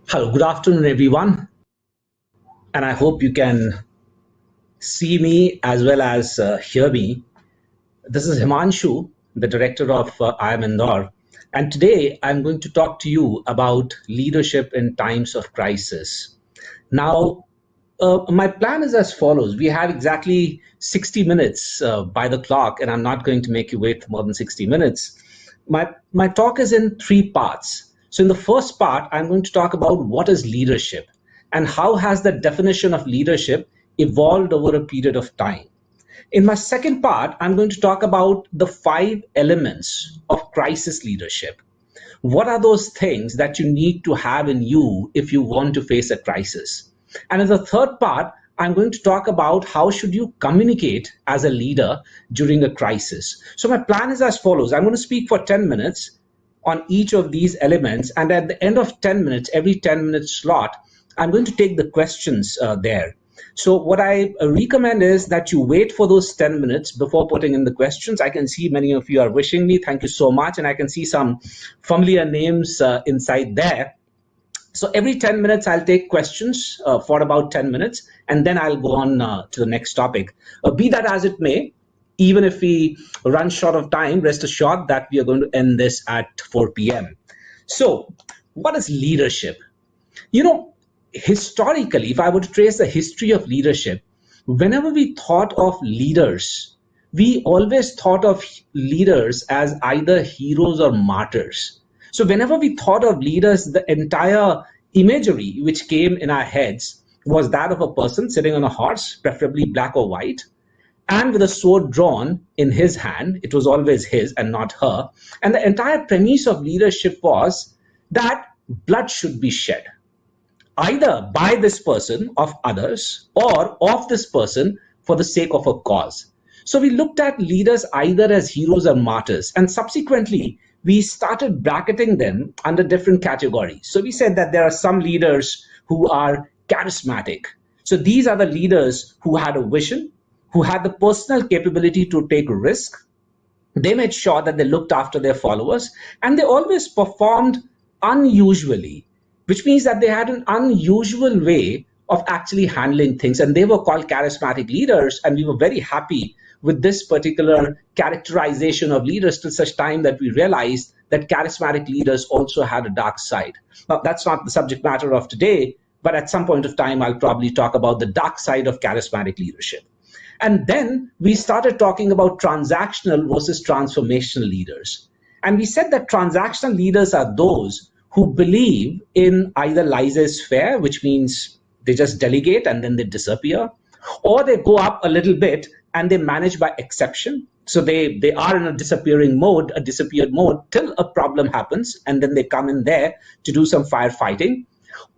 Hello, good afternoon, everyone. And I hope you can see me as well as hear me. This is Himanshu, the director of IIM Indore. And today I'm going to talk to you about leadership in times of crisis. Now, my plan is as follows. We have exactly 60 minutes by the clock, and I'm not going to make you wait more than 60 minutes. My talk is in three parts. So in the first part, I'm going to talk about what is leadership and how has the definition of leadership evolved over a period of time. In my second part, I'm going to talk about the 5 elements of crisis leadership. What are those things that you need to have in you if you want to face a crisis? And in the third part, I'm going to talk about how should you communicate as a leader during a crisis. So my plan is as follows. I'm going to speak for 10 minutes on each of these elements. And at the end of 10 minutes, every 10-minute slot, I'm going to take the questions there. So what I recommend is that you wait for those 10 minutes before putting in the questions. I can see many of you are wishing me. Thank you so much. And I can see some familiar names inside there. So every 10 minutes, I'll take questions for about 10 minutes, and then I'll go on to the next topic. Be that as it may, even if we run short of time, rest assured that we are going to end this at 4 p.m. So what is leadership? Historically, if I were to trace the history of leadership, whenever we thought of leaders, we always thought of leaders as either heroes or martyrs. So whenever we thought of leaders, the entire imagery which came in our heads was that of a person sitting on a horse, preferably black or white, and with a sword drawn in his hand. It was always his and not her. And the entire premise of leadership was that blood should be shed, either by this person of others or of this person for the sake of a cause. So we looked at leaders either as heroes or martyrs, and subsequently we started bracketing them under different categories. So we said that there are some leaders who are charismatic. So these are the leaders who had a vision, who had the personal capability to take risk. They made sure that they looked after their followers, and they always performed unusually, which means that they had an unusual way of actually handling things, and they were called charismatic leaders. And we were very happy with this particular characterization of leaders till such time that we realized that charismatic leaders also had a dark side. Now, that's not the subject matter of today, but at some point of time, I'll probably talk about the dark side of charismatic leadership. And then we started talking about transactional versus transformational leaders. And we said that transactional leaders are those who believe in either laissez-faire, which means they just delegate and then they disappear, or they go up a little bit and they manage by exception. So they are in a disappeared mode till a problem happens, and then they come in there to do some firefighting.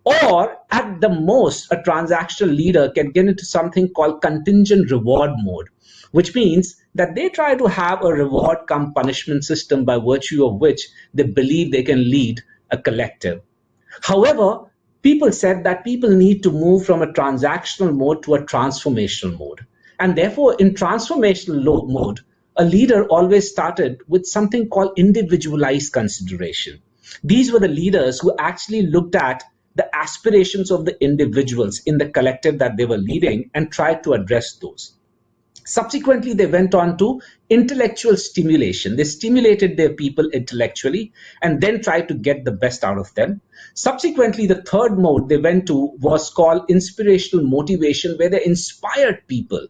Or at the most, a transactional leader can get into something called contingent reward mode, which means that they try to have a reward come punishment system by virtue of which they believe they can lead a collective. However, people said that people need to move from a transactional mode to a transformational mode. And therefore, in transformational mode, a leader always started with something called individualized consideration. These were the leaders who actually looked at the aspirations of the individuals in the collective that they were leading and tried to address those. Subsequently, they went on to intellectual stimulation. They stimulated their people intellectually and then tried to get the best out of them. Subsequently, the third mode they went to was called inspirational motivation, where they inspired people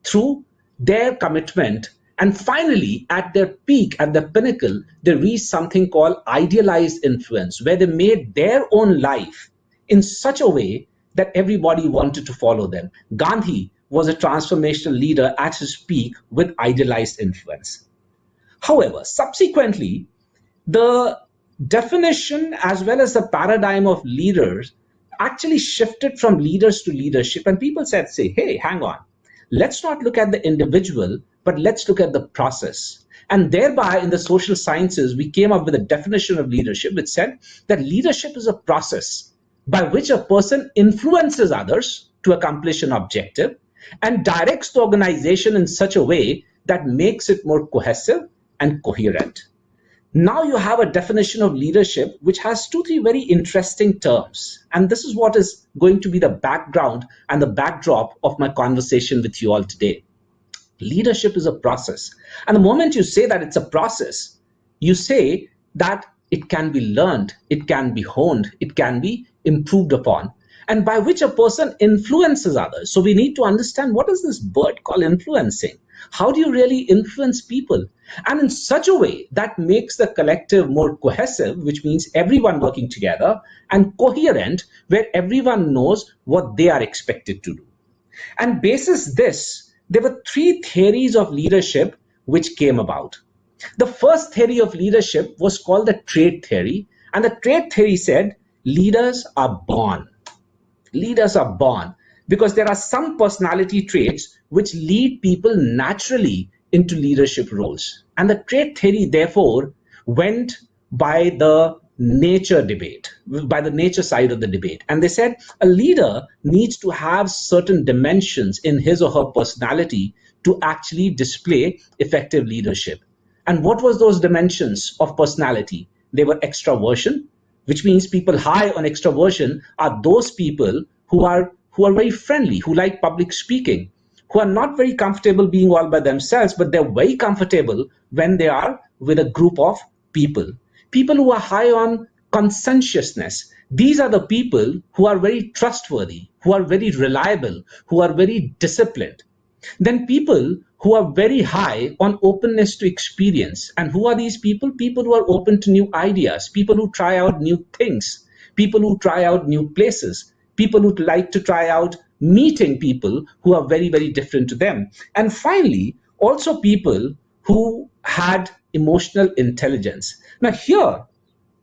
through their commitment. And finally, at their peak, at the pinnacle, they reached something called idealized influence, where they made their own life in such a way that everybody wanted to follow them. Gandhi was a transformational leader at his peak with idealized influence. However, subsequently, the definition as well as the paradigm of leaders actually shifted from leaders to leadership. And people said, hey, hang on. Let's not look at the individual, but let's look at the process. And thereby, in the social sciences, we came up with a definition of leadership which said that leadership is a process by which a person influences others to accomplish an objective and directs the organization in such a way that makes it more cohesive and coherent. Now you have a definition of leadership which has two, three very interesting terms. And this is what is going to be the background and the backdrop of my conversation with you all today. Leadership is a process. And the moment you say that it's a process, you say that it can be learned, it can be honed, it can be improved upon, and by which a person influences others. So we need to understand, what is this word called influencing? How do you really influence people? And in such a way that makes the collective more cohesive, which means everyone working together, and coherent, where everyone knows what they are expected to do. And basis this, there were three theories of leadership which came about. The first theory of leadership was called the Triad theory, and the Triad theory said leaders are born. Leaders are born because there are some personality traits which lead people naturally into leadership roles. And the Triad theory, therefore, went by the nature debate, by the nature side of the debate. And they said a leader needs to have certain dimensions in his or her personality to actually display effective leadership. And what was those dimensions of personality? They were extraversion, which means people high on extraversion are those people who are very friendly, who like public speaking, who are not very comfortable being all by themselves, but they're very comfortable when they are with a group of people. People who are high on conscientiousness. These are the people who are very trustworthy, who are very reliable, who are very disciplined. Then people who are very high on openness to experience. And who are these people? People who are open to new ideas, people who try out new things, people who try out new places, people who like to try out meeting people who are very, very different to them. And finally, also people who had emotional intelligence. Now here,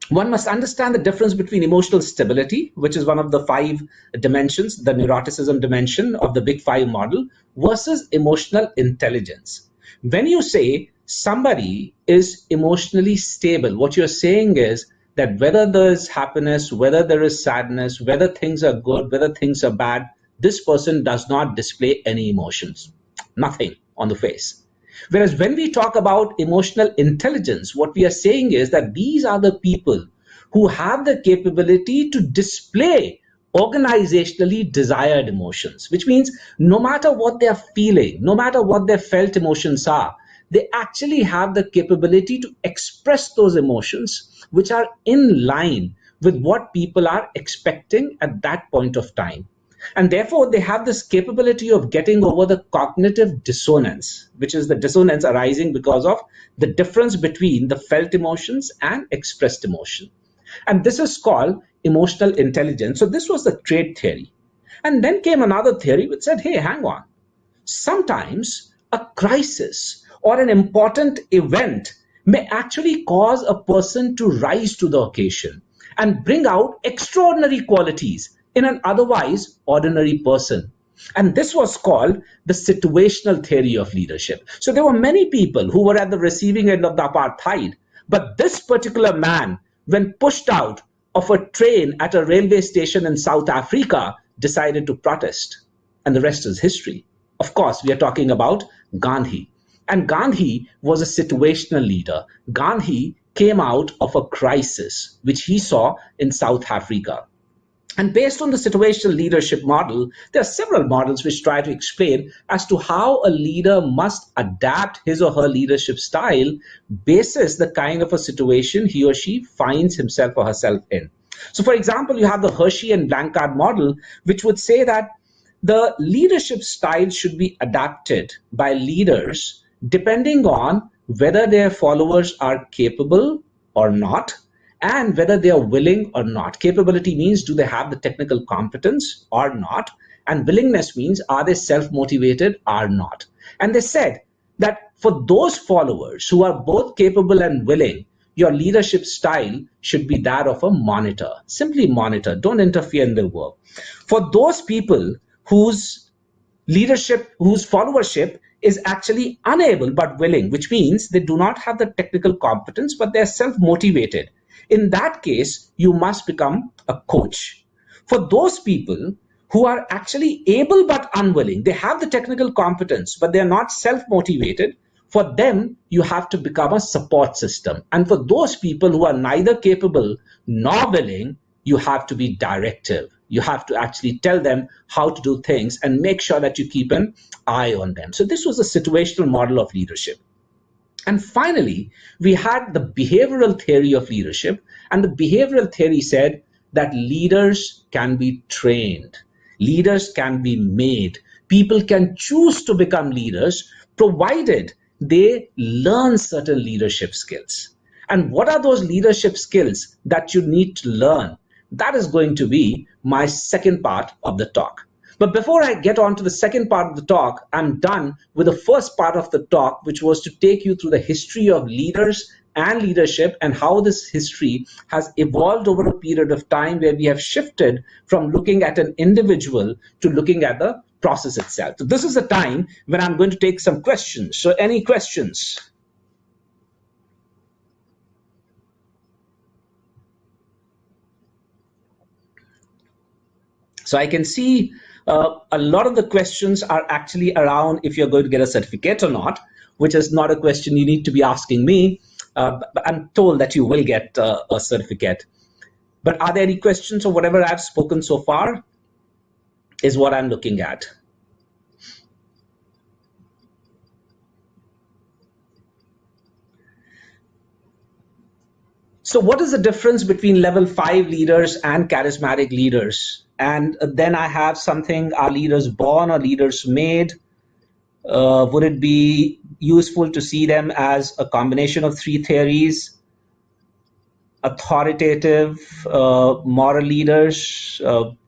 one must understand the difference between emotional stability, which is one of the 5 dimensions, the neuroticism dimension of the Big 5 model, versus emotional intelligence. When you say somebody is emotionally stable, what you're saying is that whether there is happiness, whether there is sadness, whether things are good, whether things are bad, this person does not display any emotions, nothing on the face. Whereas when we talk about emotional intelligence, what we are saying is that these are the people who have the capability to display organizationally desired emotions, which means no matter what they're feeling, no matter what their felt emotions are, they actually have the capability to express those emotions which are in line with what people are expecting at that point of time. And therefore, they have this capability of getting over the cognitive dissonance, which is the dissonance arising because of the difference between the felt emotions and expressed emotion. And this is called emotional intelligence. So this was the Triad theory. And then came another theory which said, hey, hang on. Sometimes a crisis or an important event may actually cause a person to rise to the occasion and bring out extraordinary qualities in an otherwise ordinary person. And this was called the situational theory of leadership. So there were many people who were at the receiving end of the apartheid, but this particular man, when pushed out of a train at a railway station in South Africa, decided to protest. And the rest is history. Of course, we are talking about Gandhi. And Gandhi was a situational leader. Gandhi came out of a crisis, which he saw in South Africa. And based on the situational leadership model, there are several models which try to explain as to how a leader must adapt his or her leadership style basis the kind of a situation he or she finds himself or herself in. So for example, you have the Hershey and Blanchard model, which would say that the leadership style should be adapted by leaders depending on whether their followers are capable or not, and whether they are willing or not. Capability means, do they have the technical competence or not? And willingness means, are they self-motivated or not? And they said that for those followers who are both capable and willing, your leadership style should be that of a monitor. Simply monitor, don't interfere in their work. For those people whose leadership, whose followership is actually unable but willing, which means they do not have the technical competence, but they're self-motivated. In that case, you must become a coach. For those people who are actually able but unwilling, they have the technical competence, but they're not self-motivated, For them, you have to become a support system. And for those people who are neither capable nor willing, you have to be directive. You have to actually tell them how to do things and make sure that you keep an eye on them. So this was a situational model of leadership. And finally, we had the behavioral theory of leadership. And the behavioral theory said that leaders can be trained. Leaders can be made. People can choose to become leaders, provided they learn certain leadership skills. And what are those leadership skills that you need to learn? That is going to be my second part of the talk. But before I get on to the second part of the talk, I'm done with the first part of the talk, which was to take you through the history of leaders and leadership and how this history has evolved over a period of time where we have shifted from looking at an individual to looking at the process itself. So this is the time when I'm going to take some questions. So any questions? So I can see a lot of the questions are actually around if you're going to get a certificate or not, which is not a question you need to be asking me. But I'm told that you will get a certificate. But are there any questions or whatever I've spoken so far is what I'm looking at. So what is the difference between level 5 leaders and charismatic leaders? And then I have something, are leaders born or leaders made? Would it be useful to see them as a combination of three theories? Authoritative, moral leaders,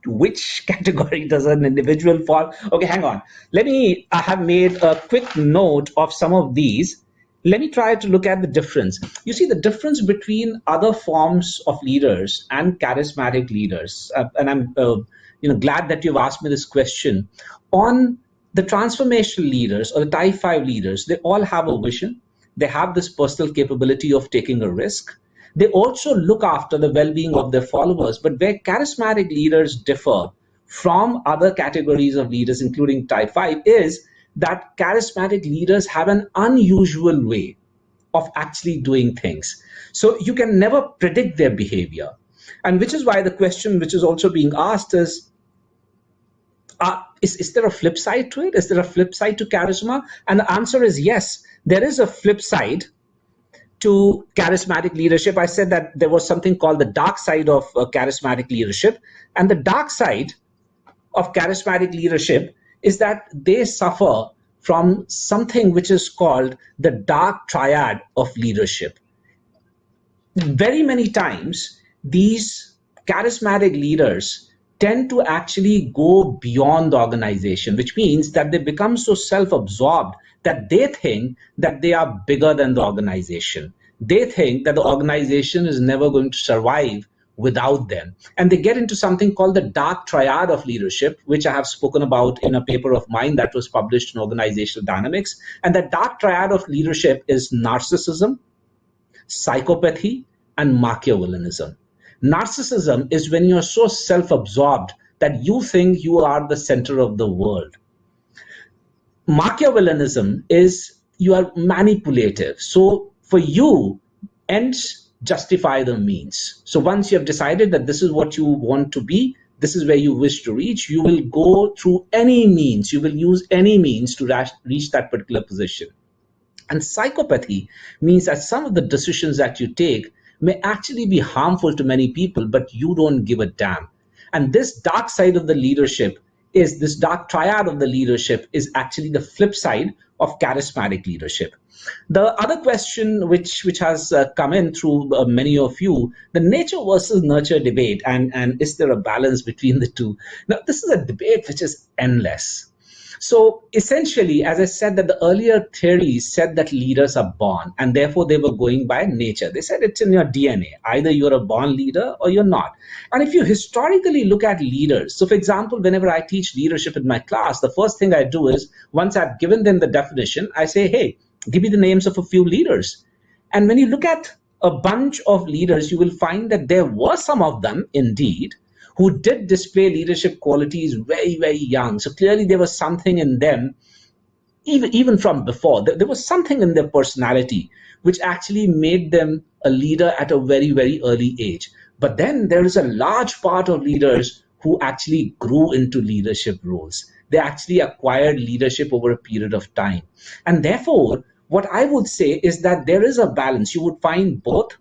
which category does an individual fall? Okay, hang on. I have made a quick note of some of these. Let me try to look at the difference. You see the difference between other forms of leaders and charismatic leaders. And I'm glad that you've asked me this question. On the transformational leaders or the type 5 leaders, they all have a vision. They have this personal capability of taking a risk. They also look after the well-being of their followers. But where charismatic leaders differ from other categories of leaders, including type 5, is that charismatic leaders have an unusual way of actually doing things. So you can never predict their behavior. And which is why the question which is also being asked is there a flip side to it? Is there a flip side to charisma? And the answer is yes, there is a flip side to charismatic leadership. I said that there was something called the dark side of charismatic leadership. And the dark side of charismatic leadership is that they suffer from something which is called the dark triad of leadership. Very many times, these charismatic leaders tend to actually go beyond the organization, which means that they become so self-absorbed that they think that they are bigger than the organization. They think that the organization is never going to survive without them. And they get into something called the dark triad of leadership, which I have spoken about in a paper of mine that was published in Organizational Dynamics. And the dark triad of leadership is narcissism, psychopathy, and Machiavellianism. Narcissism is when you're so self-absorbed that you think you are the center of the world. Machiavellianism is you are manipulative. So for you, ends justify the means. So once you have decided that this is what you want to be, this is where you wish to reach, you will go through any means, you will use any means to reach that particular position. And psychopathy means that some of the decisions that you take may actually be harmful to many people, but you don't give a damn. And this dark side of the leadership is this dark triad of the leadership is actually the flip side of charismatic leadership. The other question which has come in through many of you, the nature versus nurture debate, and is there a balance between the two? Now, this is a debate which is endless. So essentially, as I said, that the earlier theories said that leaders are born, and therefore they were going by nature. They said it's in your DNA. Either you're a born leader or you're not. And if you historically look at leaders, so for example, whenever I teach leadership in my class, the first thing I do is, once I've given them the definition, I say, hey, give me the names of a few leaders. And when you look at a bunch of leaders, you will find that there were some of them, indeed, who did display leadership qualities very, very young. So clearly there was something in them even from before. There was something in their personality which actually made them a leader at a very, very early age. But then there is a large part of leaders who actually grew into leadership roles. They actually acquired leadership over a period of time. And therefore, what I would say is that there is a balance. You would find both,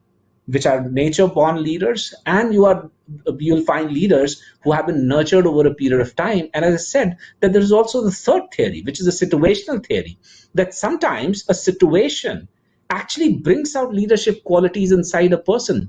which are nature born leaders, and you'll find leaders who have been nurtured over a period of time. And as I said, that there's also the third theory, which is a situational theory, that sometimes a situation actually brings out leadership qualities inside a person,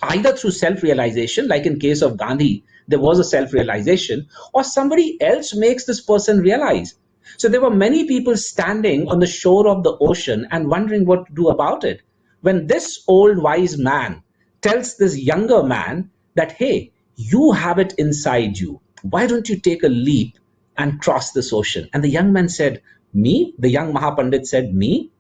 either through self-realization, like in case of Gandhi, there was a self-realization, or somebody else makes this person realize. So there were many people standing on the shore of the ocean and wondering what to do about it. When this old wise man tells this younger man that, hey, you have it inside you. Why don't you take a leap and cross this ocean? And the young man said, me? The young Mahapandit said, me?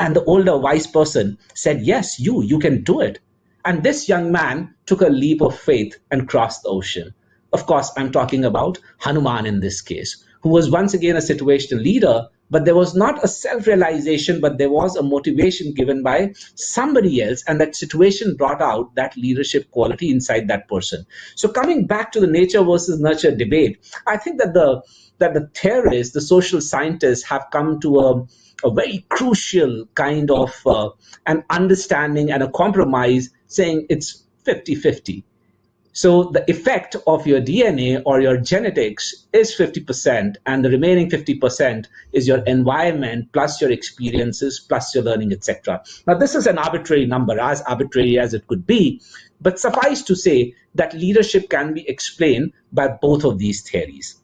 And the older wise person said, yes, you can do it. And this young man took a leap of faith and crossed the ocean. Of course, I'm talking about Hanuman in this case, who was once again a situational leader, but there was not a self-realization, but there was a motivation given by somebody else, and that situation brought out that leadership quality inside that person. So coming back to the nature versus nurture debate, I think that the theorists, the social scientists have come to a very crucial kind of an understanding and a compromise, saying it's 50-50. So the effect of your DNA or your genetics is 50%, and the remaining 50% is your environment plus your experiences plus your learning, etc. Now, this is an arbitrary number, as arbitrary as it could be, but suffice to say that leadership can be explained by both of these theories.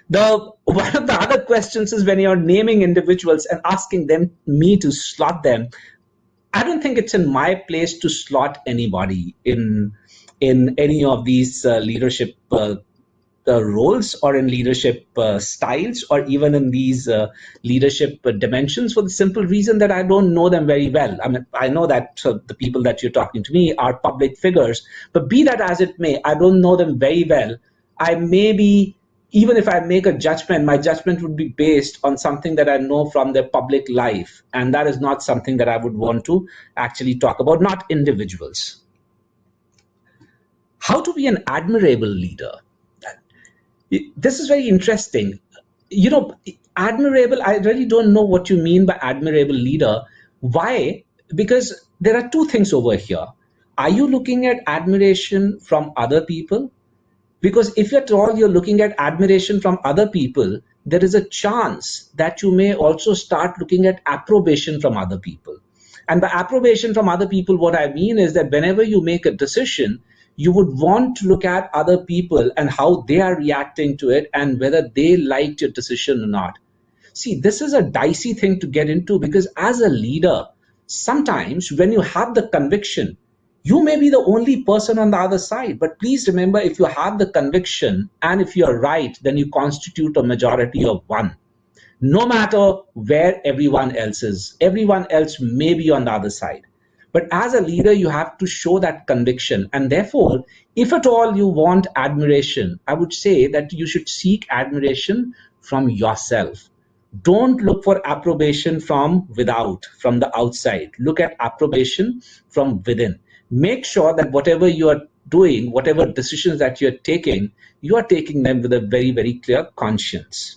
One of the other questions is, when you're naming individuals and asking me to slot them, I don't think it's in my place to slot anybody in any of these leadership roles, or in leadership styles, or even in these leadership dimensions, for the simple reason that I don't know them very well. I mean, I know that the people that you're talking to me are public figures, but be that as it may, I don't know them very well. Even if I make a judgment, my judgment would be based on something that I know from their public life, and that is not something that I would want to actually talk about, not individuals. How to be an admirable leader? This is very interesting. Admirable, I really don't know what you mean by admirable leader. Why? Because there are two things over here. Are you looking at admiration from other people? Because if at all you're looking at admiration from other people, there is a chance that you may also start looking at approbation from other people. And by approbation from other people, what I mean is that whenever you make a decision, you would want to look at other people and how they are reacting to it and whether they liked your decision or not. See, this is a dicey thing to get into, because as a leader, sometimes when you have the conviction, you may be the only person on the other side. But please remember, if you have the conviction and if you're right, then you constitute a majority of one. No matter where everyone else is, everyone else may be on the other side. But as a leader, you have to show that conviction. And therefore, if at all you want admiration, I would say that you should seek admiration from yourself. Don't look for approbation from without, from the outside. Look at approbation from within. Make sure that whatever you are doing, whatever decisions that you're taking, you are taking them with a very, very clear conscience.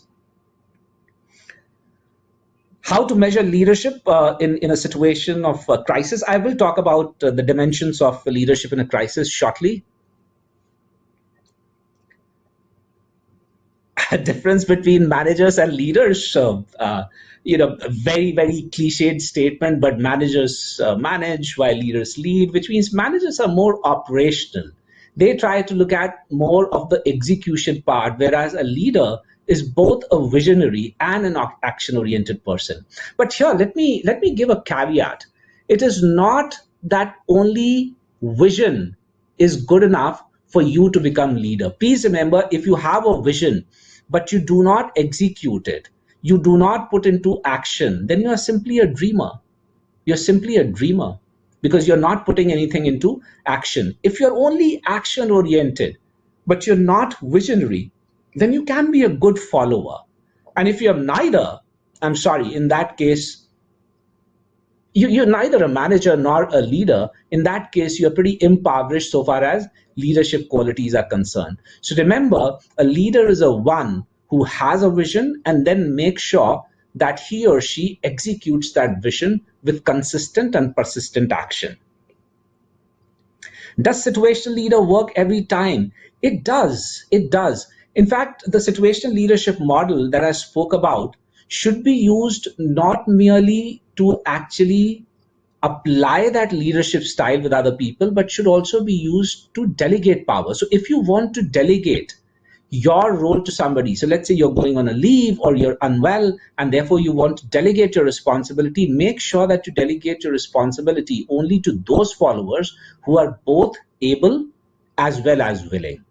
How to measure leadership in a situation of crisis. I will talk about the dimensions of leadership in a crisis shortly. A difference between managers and leaders. Very, very cliched statement, but managers manage while leaders lead, which means managers are more operational. They try to look at more of the execution part, whereas a leader is both a visionary and an action-oriented person. But here, let me give a caveat. It is not that only vision is good enough for you to become leader. Please remember, if you have a vision, but you do not execute it, you do not put into action, then you are simply a dreamer. You're simply a dreamer because you're not putting anything into action. If you're only action-oriented, but you're not visionary, then you can be a good follower. And if you have neither, I'm sorry, in that case, you're neither a manager nor a leader. In that case, you're pretty impoverished so far as leadership qualities are concerned. So remember, a leader is a one who has a vision and then makes sure that he or she executes that vision with consistent and persistent action. Does situational leader work every time? It does. It does. In fact, the situational leadership model that I spoke about should be used not merely to actually apply that leadership style with other people, but should also be used to delegate power. So if you want to delegate your role to somebody, so let's say you're going on a leave or you're unwell and therefore you want to delegate your responsibility, make sure that you delegate your responsibility only to those followers who are both able as well as willing.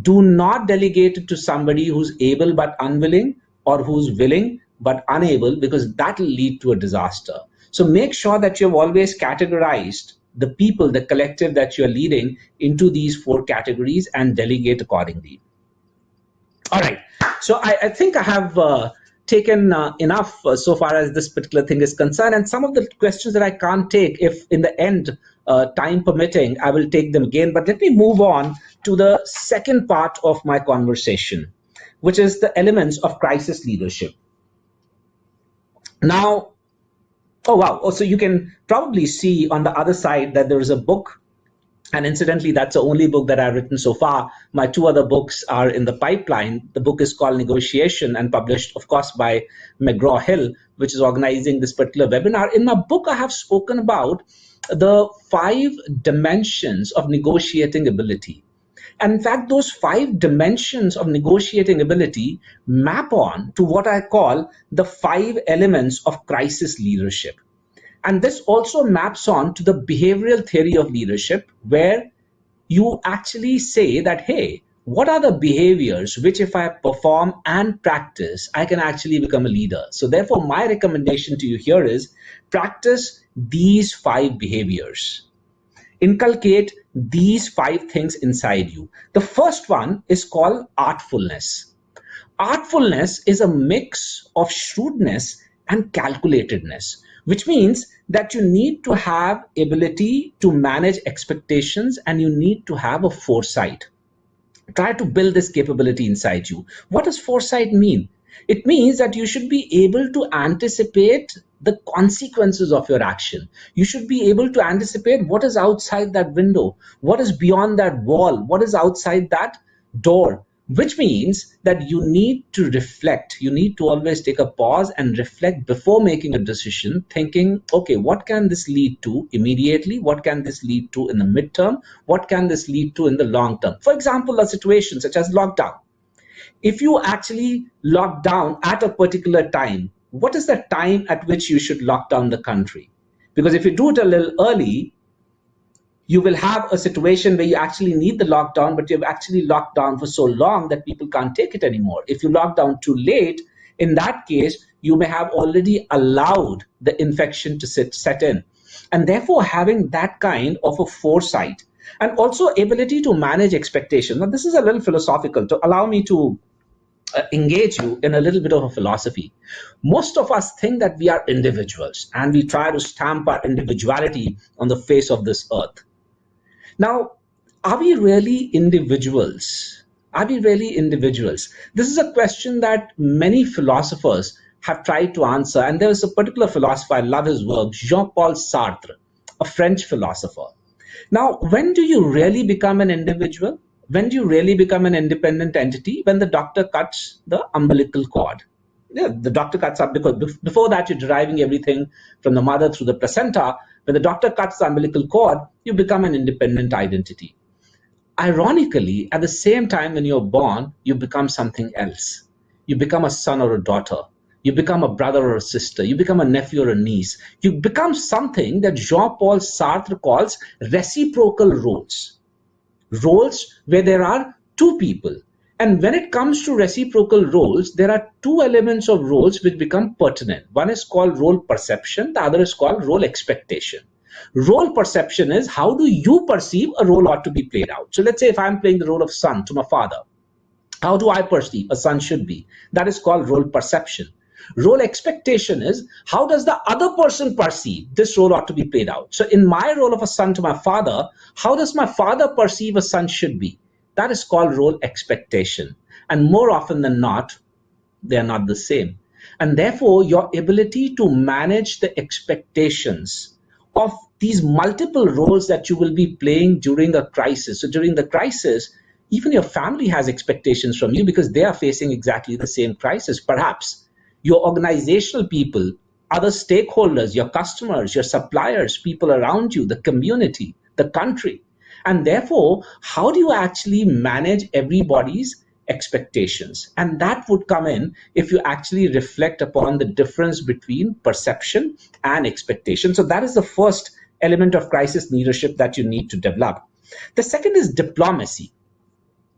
Do not delegate it to somebody who's able but unwilling, or who's willing but unable, because that will lead to a disaster. So make sure that you've always categorized the people, the collective that you're leading, into these 4 categories and delegate accordingly. All right. So I think I have taken enough so far as this particular thing is concerned. And some of the questions that I can't take, if in the end, time permitting, I will take them again. But let me move on to the second part of my conversation, which is the elements of crisis leadership. Now, oh, wow. Oh, so you can probably see on the other side that there is a book. And incidentally, that's the only book that I've written so far. My 2 other books are in the pipeline. The book is called Negotiation and published, of course, by McGraw-Hill, which is organizing this particular webinar. In my book, I have spoken about the 5 dimensions of negotiating ability. And in fact, those 5 dimensions of negotiating ability map on to what I call the 5 elements of crisis leadership. And this also maps on to the behavioral theory of leadership, where you actually say that, hey, what are the behaviors which if I perform and practice, I can actually become a leader? So therefore, my recommendation to you here is practice these 5 behaviors. Inculcate these 5 things inside you. The first one is called artfulness. Artfulness is a mix of shrewdness and calculatedness, which means that you need to have ability to manage expectations and you need to have a foresight. Try to build this capability inside you. What does foresight mean? It means that you should be able to anticipate the consequences of your action. You should be able to anticipate what is outside that window, what is beyond that wall, what is outside that door, which means that you need to reflect. You need to always take a pause and reflect before making a decision, thinking, okay, what can this lead to immediately? What can this lead to in the midterm? What can this lead to in the long term? For example, a situation such as lockdown. If you actually lock down at a particular time, what is the time at which you should lock down the country? Because if you do it a little early, you will have a situation where you actually need the lockdown, but you've actually locked down for so long that people can't take it anymore. If you lock down too late, in that case, you may have already allowed the infection to set in. And therefore, having that kind of a foresight and also ability to manage expectations. Now, this is a little philosophical, to allow me to engage you in a little bit of a philosophy. Most of us think that we are individuals and we try to stamp our individuality on the face of this earth. Now, are we really individuals? Are we really individuals? This is a question that many philosophers have tried to answer. And there is a particular philosopher, I love his work, Jean-Paul Sartre, a French philosopher. Now, when do you really become an individual? When do you really become an independent entity? When the doctor cuts the umbilical cord. Yeah, the doctor cuts up, because before that you're deriving everything from the mother through the placenta. When the doctor cuts the umbilical cord, you become an independent identity. Ironically, at the same time when you're born, you become something else. You become a son or a daughter. You become a brother or a sister. You become a nephew or a niece. You become something that Jean-Paul Sartre calls reciprocal roles. Roles where there are 2 people. And when it comes to reciprocal roles, there are 2 elements of roles which become pertinent. One is called role perception. The other is called role expectation. Role perception is how do you perceive a role ought to be played out. So let's say if I'm playing the role of son to my father, How do I perceive a son should be? That is called role perception. Role expectation is how does the other person perceive this role ought to be played out. So in my role of a son to my father, how does my father perceive a son should be? That is called role expectation. And more often than not, they are not the same. And therefore, your ability to manage the expectations of these multiple roles that you will be playing during a crisis. So during the crisis, even your family has expectations from you because they are facing exactly the same crisis. Perhaps your organizational people, other stakeholders, your customers, your suppliers, people around you, the community, the country. And therefore, how do you actually manage everybody's expectations? And that would come in if you actually reflect upon the difference between perception and expectation. So that is the first element of crisis leadership that you need to develop. The second is diplomacy.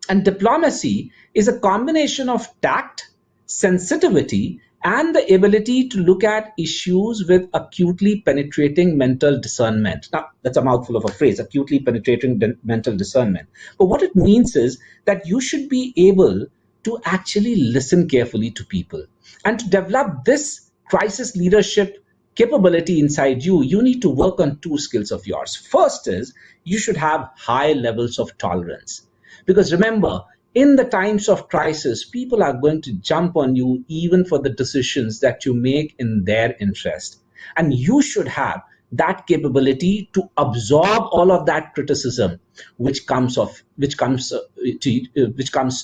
And diplomacy is a combination of tact, sensitivity, and the ability to look at issues with acutely penetrating mental discernment. Now, that's a mouthful of a phrase, acutely penetrating mental discernment. But what it means is that you should be able to actually listen carefully to people. And to develop this crisis leadership capability inside you, you need to work on two skills of yours. First is you should have high levels of tolerance. Because remember, in the times of crisis, people are going to jump on you even for the decisions that you make in their interest. And you should have that capability to absorb all of that criticism which comes to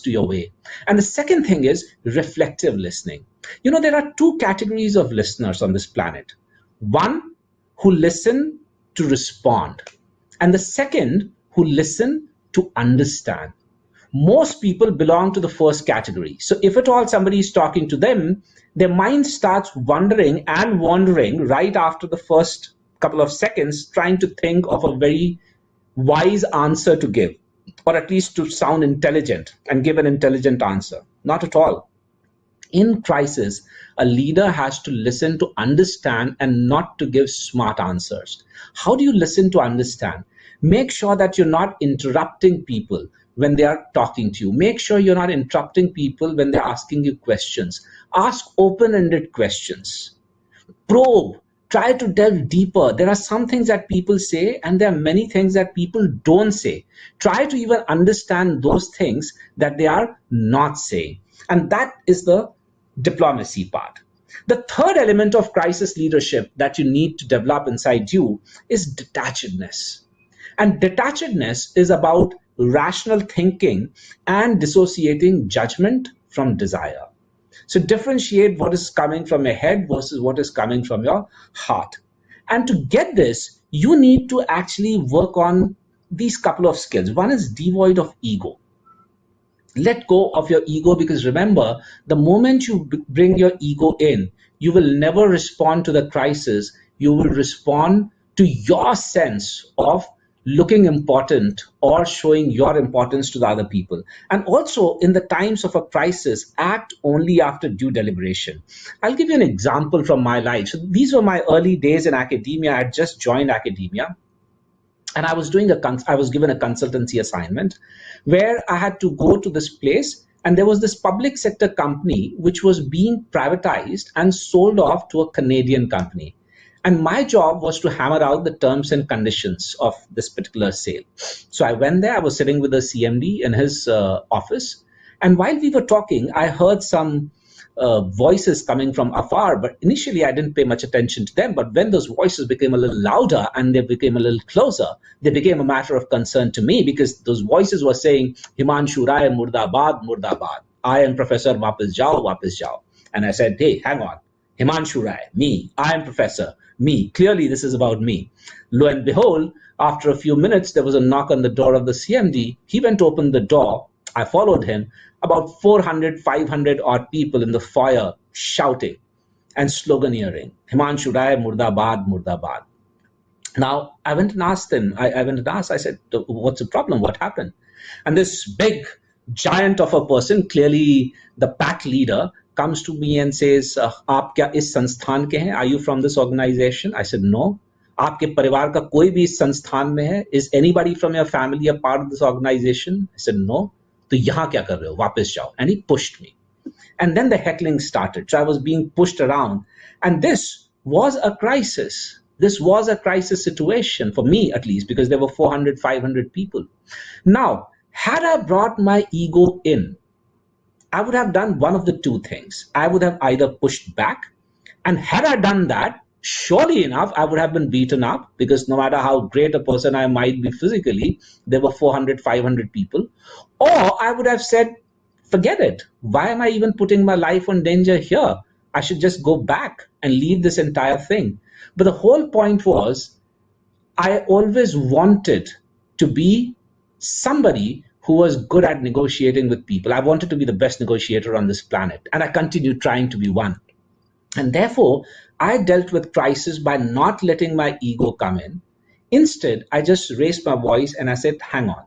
your way. And the second thing is reflective listening. You know, there are two categories of listeners on this planet. One who listen to respond, and the second who listen to understand. Most people belong to the first category. So if at all somebody is talking to them, their mind starts wandering and wandering right after the first couple of seconds, trying to think of a very wise answer to give, or at least to sound intelligent and give an intelligent answer. Not at all. In crisis, a leader has to listen to understand and not to give smart answers. How do you listen to understand? Make sure that you're not interrupting people when they are talking to you. Make sure you're not interrupting people when they're asking you questions. Ask open-ended questions. Probe. Try to delve deeper. There are some things that people say, and there are many things that people don't say. Try to even understand those things that they are not saying. And that is the diplomacy part. The third element of crisis leadership that you need to develop inside you is detachedness. And detachedness is about rational thinking and dissociating judgment from desire. So differentiate what is coming from your head versus what is coming from your heart. And to get this, you need to actually work on these couple of skills. One is devoid of ego. Let go of your ego, because remember, the moment you bring your ego in, you will never respond to the crisis. You will respond to your sense of looking important or showing your importance to the other people. And also, in the times of a crisis, act only after due deliberation. I'll give you an example from my life. So these were my early days in academia. I had just joined academia, and I was given a consultancy assignment where I had to go to this place, and there was this public sector company which was being privatized and sold off to a Canadian company. And my job was to hammer out the terms and conditions of this particular sale. So I went there. I was sitting with the CMD in his office. And while we were talking, I heard some voices coming from afar. But initially, I didn't pay much attention to them. But when those voices became a little louder and they became a little closer, they became a matter of concern to me, because those voices were saying, Himanshu Rai, Murdabad, Murdabad. I am Professor, Wapis Jao, Wapis Jao. And I said, hey, hang on. Himanshu Rai, me. I am Professor. Me. Clearly, this is about me. Lo and behold, after a few minutes, there was a knock on the door of the CMD. He went to open the door. I followed him. About 400, 500 odd people in the foyer shouting and sloganeering, Himanshu Rai, Murdabad, Murdabad. Now, I went and asked him. I said, what's the problem? What happened? And this big giant of a person, clearly the pack leader, comes to me and says, "आप क्या इस संस्थान के हैं? Are you from this organization?" I said, "No." आपके परिवार का कोई भी इस संस्थान में है? Is anybody from your family a part of this organization? I said, "No." तो यहाँ क्या कर रहे हो, वापस जाओ. And he pushed me. And then the heckling started. So I was being pushed around. And this was a crisis. This was a crisis situation for me, at least, because there were 400, 500 people. Now, had I brought my ego in, I would have done one of the two things. I would have either pushed back, and had I done that, surely enough, I would have been beaten up, because no matter how great a person I might be physically, there were 400, 500 people. Or I would have said, forget it. Why am I even putting my life on danger here? I should just go back and leave this entire thing. But the whole point was, I always wanted to be somebody who was good at negotiating with people. I wanted to be the best negotiator on this planet, and I continued trying to be one. And therefore, I dealt with crisis by not letting my ego come in. Instead, I just raised my voice and I said, hang on.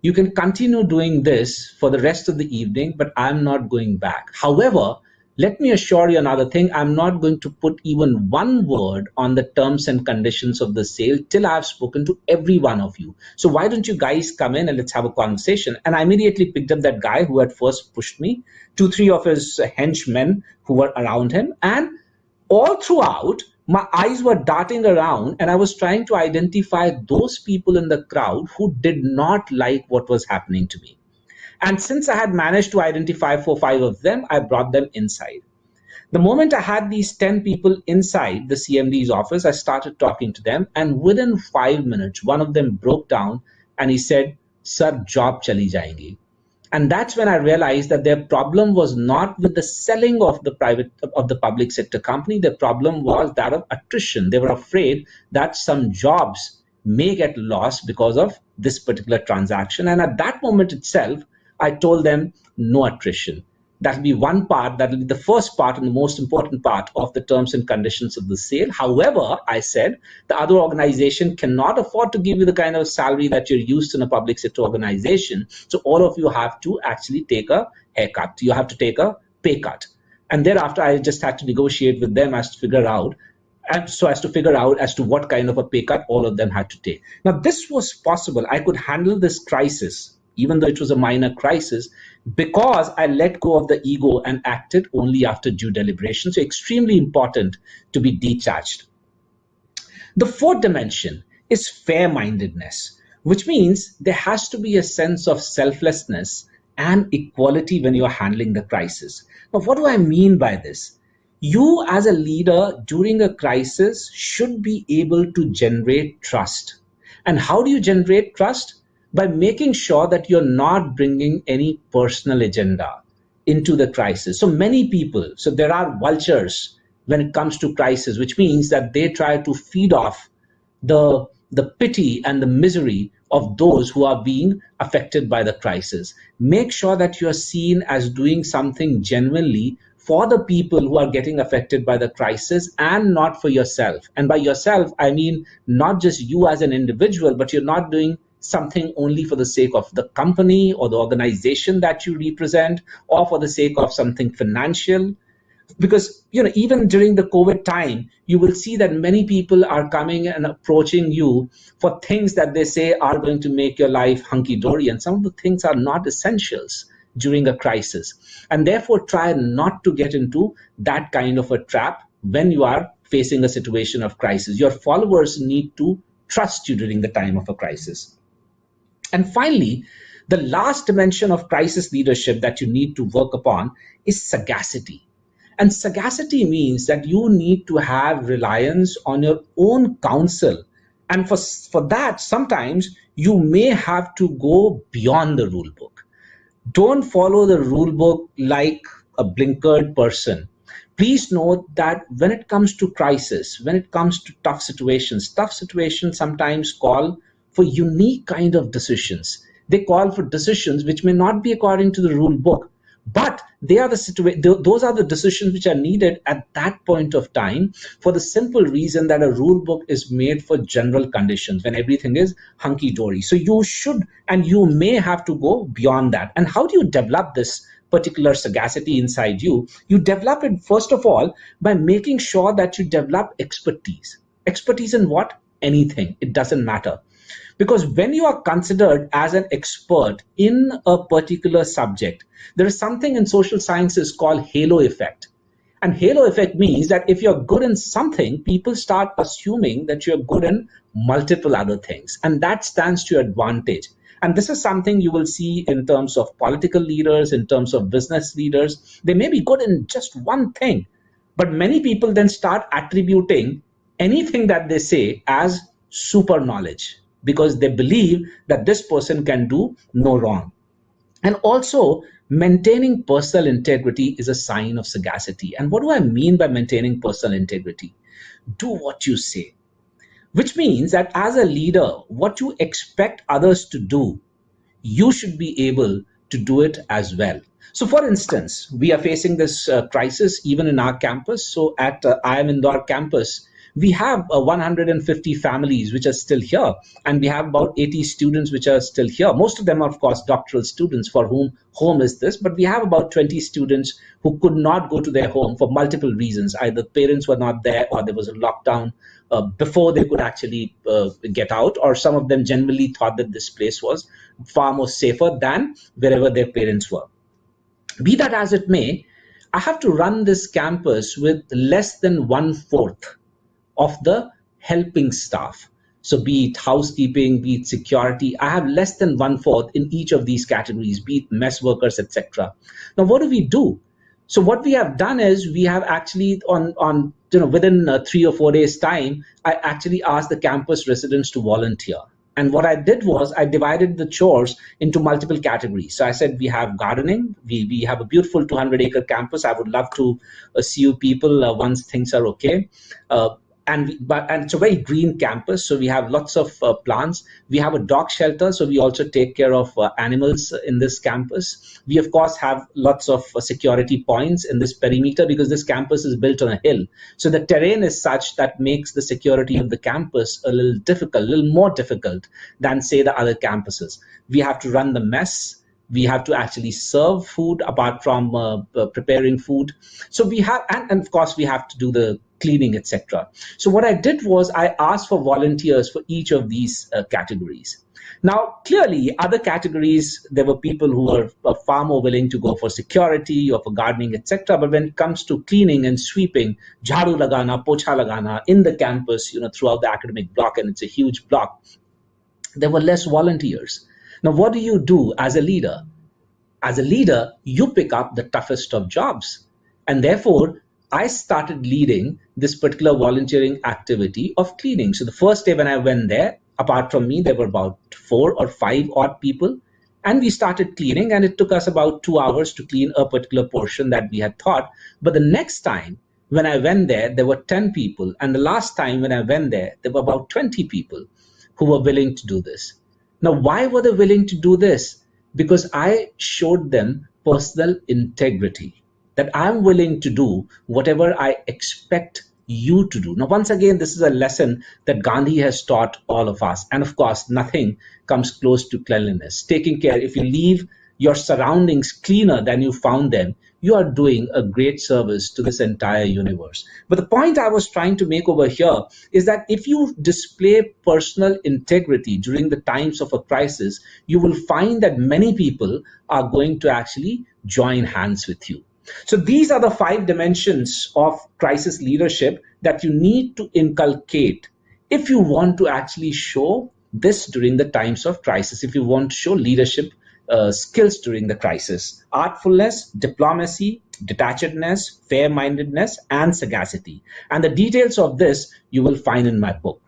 You can continue doing this for the rest of the evening, but I'm not going back. However, let me assure you another thing. I'm not going to put even one word on the terms and conditions of the sale till I've spoken to every one of you. So why don't you guys come in and let's have a conversation? And I immediately picked up that guy who had first pushed me, 2-3 of his henchmen who were around him. And all throughout, my eyes were darting around and I was trying to identify those people in the crowd who did not like what was happening to me. And since I had managed to identify 4-5 of them, I brought them inside. The moment I had these 10 people inside the CMD's office, I started talking to them. And within 5 minutes, one of them broke down and he said, "Sir, job chali jayenge." And that's when I realized that their problem was not with the selling of the public sector company. Their problem was that of attrition. They were afraid that some jobs may get lost because of this particular transaction. And at that moment itself, I told them no attrition. That'll be one part, that'll be the first part and the most important part of the terms and conditions of the sale. However, I said the other organization cannot afford to give you the kind of salary that you're used to in a public sector organization. So all of you have to actually take a haircut. You have to take a pay cut. And thereafter, I just had to negotiate with them as to figure out as to what kind of a pay cut all of them had to take. Now, this was possible. I could handle this crisis, even though it was a minor crisis, because I let go of the ego and acted only after due deliberation. So extremely important to be detached. The fourth dimension is fair-mindedness, which means there has to be a sense of selflessness and equality when you're handling the crisis. Now, what do I mean by this? You as a leader during a crisis should be able to generate trust. And how do you generate trust? By making sure that you're not bringing any personal agenda into the crisis. So many people, so there are vultures when it comes to crisis, which means that they try to feed off the pity and the misery of those who are being affected by the crisis. Make sure that you're seen as doing something genuinely for the people who are getting affected by the crisis and not for yourself. And by yourself, I mean not just you as an individual, but you're not doing something only for the sake of the company or the organization that you represent, or for the sake of something financial. Because even during the COVID time, you will see that many people are coming and approaching you for things that they say are going to make your life hunky-dory, and some of the things are not essentials during a crisis. And therefore, try not to get into that kind of a trap when you are facing a situation of crisis. Your followers need to trust you during the time of a crisis. And finally, the last dimension of crisis leadership that you need to work upon is sagacity. And sagacity means that you need to have reliance on your own counsel. And for that, sometimes you may have to go beyond the rule book. Don't follow the rule book like a blinkered person. Please note that when it comes to crisis, when it comes to tough situations sometimes call for unique kind of decisions. They call for decisions which may not be according to the rule book, but those are the decisions which are needed at that point of time, for the simple reason that a rule book is made for general conditions when everything is hunky-dory. So you should and you may have to go beyond that. And how do you develop this particular sagacity inside you? You develop it, first of all, by making sure that you develop expertise. Expertise in what? Anything. It doesn't matter. Because when you are considered as an expert in a particular subject, there is something in social sciences called halo effect. And halo effect means that if you're good in something, people start assuming that you're good in multiple other things. And that stands to your advantage. And this is something you will see in terms of political leaders, in terms of business leaders. They may be good in just one thing, but many people then start attributing anything that they say as super knowledge because they believe that this person can do no wrong. And also, maintaining personal integrity is a sign of sagacity. And what do I mean by maintaining personal integrity? Do what you say, which means that as a leader, what you expect others to do, you should be able to do it as well. So for instance, we are facing this crisis even in our campus. So at IIM Indore campus, we have 150 families which are still here, and we have about 80 students which are still here. Most of them are, of course, doctoral students for whom home is this, but we have about 20 students who could not go to their home for multiple reasons. Either parents were not there, or there was a lockdown before they could actually get out, or some of them genuinely thought that this place was far more safer than wherever their parents were. Be that as it may, I have to run this campus with less than 1/4 of the helping staff. So be it housekeeping, be it security, I have less than 1/4 in each of these categories, be it mess workers, etc. Now, what do we do? So what we have done is we have actually on within 3 or 4 days time, I actually asked the campus residents to volunteer. And what I did was I divided the chores into multiple categories. So I said, we have gardening. We have a beautiful 200-acre campus. I would love to see you people once things are okay. And it's a very green campus, so we have lots of plants. We have a dog shelter, so we also take care of animals in this campus. We, of course, have lots of security points in this perimeter because this campus is built on a hill. So the terrain is such that makes the security of the campus a little difficult, a little more difficult than, say, the other campuses. We have to run the mess. We have to actually serve food apart from preparing food. So we have, and of course, we have to do the cleaning, etc. So what I did was I asked for volunteers for each of these categories. Now, clearly, other categories, there were people who were far more willing to go for security or for gardening, etc. But when it comes to cleaning and sweeping, jharu lagana, pocha lagana in the campus, throughout the academic block, and it's a huge block, there were less volunteers. Now, what do you do as a leader? As a leader, you pick up the toughest of jobs. And therefore, I started leading this particular volunteering activity of cleaning. So the first day when I went there, apart from me, there were about 4 or 5 odd people. And we started cleaning, and it took us about 2 hours to clean a particular portion that we had thought. But the next time when I went there were 10 people. And the last time when I went there were about 20 people who were willing to do this. Now, why were they willing to do this? Because I showed them personal integrity, that I'm willing to do whatever I expect you to do. Now, once again, this is a lesson that Gandhi has taught all of us. And of course, nothing comes close to cleanliness. Taking care, if you leave your surroundings cleaner than you found them, you are doing a great service to this entire universe. But the point I was trying to make over here is that if you display personal integrity during the times of a crisis, you will find that many people are going to actually join hands with you. So these are the 5 dimensions of crisis leadership that you need to inculcate if you want to actually show this during the times of crisis, if you want to show leadership skills during the crisis: artfulness, diplomacy, detachedness, fair-mindedness, and sagacity. And the details of this you will find in my book.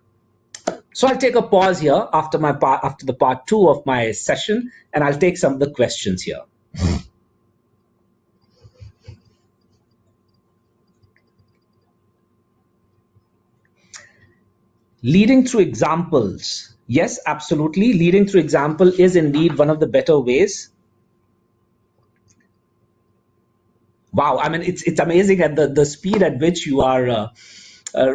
So I'll take a pause here after the part 2 of my session, and I'll take some of the questions here. Leading through examples. Yes, absolutely. Leading through example is indeed one of the better ways. Wow, I mean, it's amazing at the speed at which you are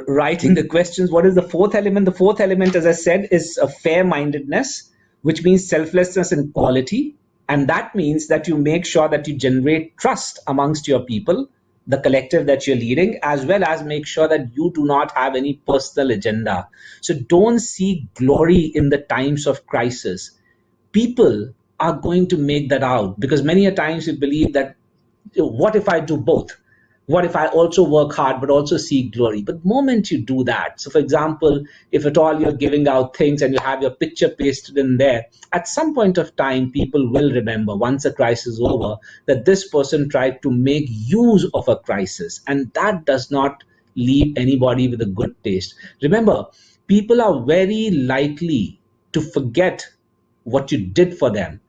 writing the questions. What is the 4th element? The 4th element, as I said, is a fair-mindedness, which means selflessness and quality. And that means that you make sure that you generate trust amongst your people. the collective that you're leading, as well as make sure that you do not have any personal agenda. So don't seek glory in the times of crisis. People are going to make that out, because many a times we believe that, what if I do both? What if I also work hard but also seek glory? But the moment you do that, so for example, if at all you're giving out things and you have your picture pasted in there, at some point of time, people will remember, once a crisis is over, that this person tried to make use of a crisis. And that does not leave anybody with a good taste. Remember, people are very likely to forget what you did for them,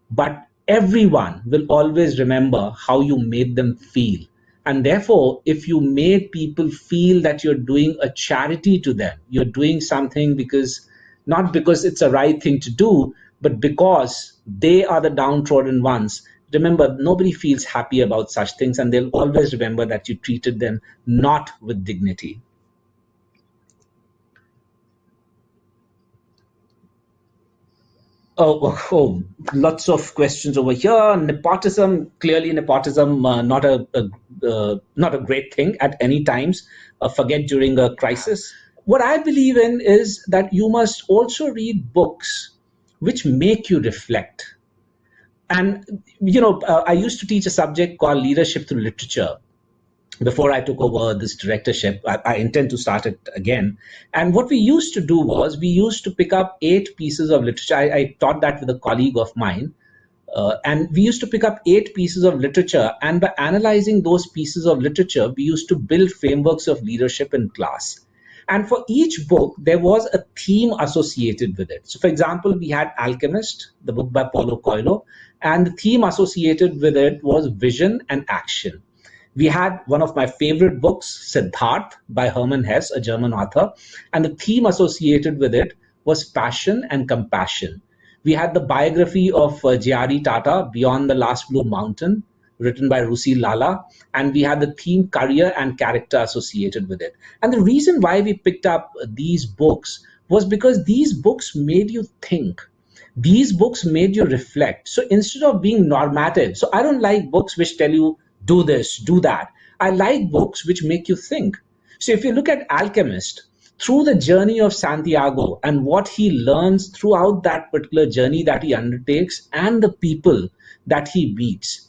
but everyone will always remember how you made them feel. And therefore, if you made people feel that you're doing a charity to them, you're doing something because, not because it's a right thing to do, but because they are the downtrodden ones. Remember, nobody feels happy about such things, and they'll always remember that you treated them not with dignity. Lots of questions over here. Nepotism, clearly nepotism, not a great thing at any times. Forget during a crisis. What I believe in is that you must also read books which make you reflect. And, I used to teach a subject called Leadership Through Literature before I took over this directorship. I intend to start it again. And what we used to do was we used to pick up 8 pieces of literature. I taught that with a colleague of mine. And we used to pick up 8 pieces of literature. And by analyzing those pieces of literature, we used to build frameworks of leadership in class. And for each book, there was a theme associated with it. So, for example, we had Alchemist, the book by Paulo Coelho, and the theme associated with it was vision and action. We had one of my favorite books, Siddharth by Hermann Hesse, a German author, and the theme associated with it was passion and compassion. We had the biography of J.R.E. Tata, Beyond the Last Blue Mountain, written by Rusi Lala, and we had the theme career and character associated with it. And the reason why we picked up these books was because these books made you think. These books made you reflect. So instead of being normative, so I don't like books which tell you, do this, do that. I like books which make you think. So if you look at Alchemist, through the journey of Santiago and what he learns throughout that particular journey that he undertakes and the people that he meets,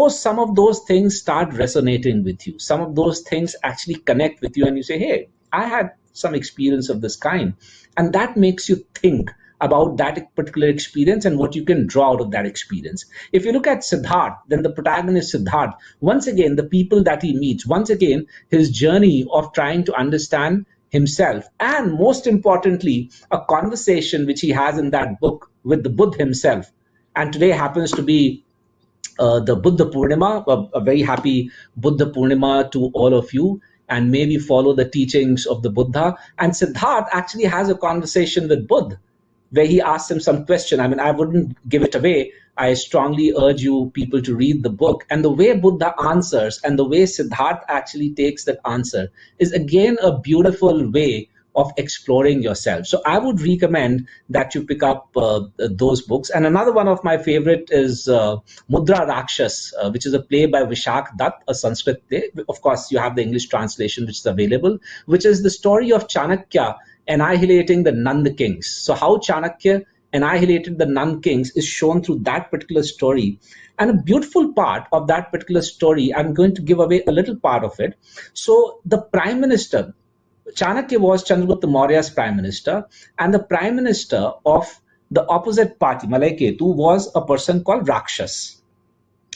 some of those things start resonating with you. Some of those things actually connect with you and you say, hey, I had some experience of this kind. And that makes you think about that particular experience and what you can draw out of that experience. If you look at Siddharth, then the protagonist Siddharth, once again, the people that he meets, once again, his journey of trying to understand himself, and most importantly, a conversation which he has in that book with the Buddha himself. And today happens to be the Buddha Purnima, a very happy Buddha Purnima to all of you, and maybe follow the teachings of the Buddha. And Siddharth actually has a conversation with Buddha where he asks him some question. I mean, I wouldn't give it away. I strongly urge you people to read the book. And the way Buddha answers and the way Siddharth actually takes that answer is again a beautiful way of exploring yourself. So I would recommend that you pick up those books. And another one of my favorite is Mudra Rakshas, which is a play by Vishak Dutt, a Sanskrit play. Of course, you have the English translation, which is available, which is the story of Chanakya annihilating the Nand kings. So how Chanakya annihilated the Nand kings is shown through that particular story. And a beautiful part of that particular story, I'm going to give away a little part of it. So the prime minister, Chanakya was Chandragupta Maurya's prime minister, and the prime minister of the opposite party, Malaiketu, was a person called Rakshas.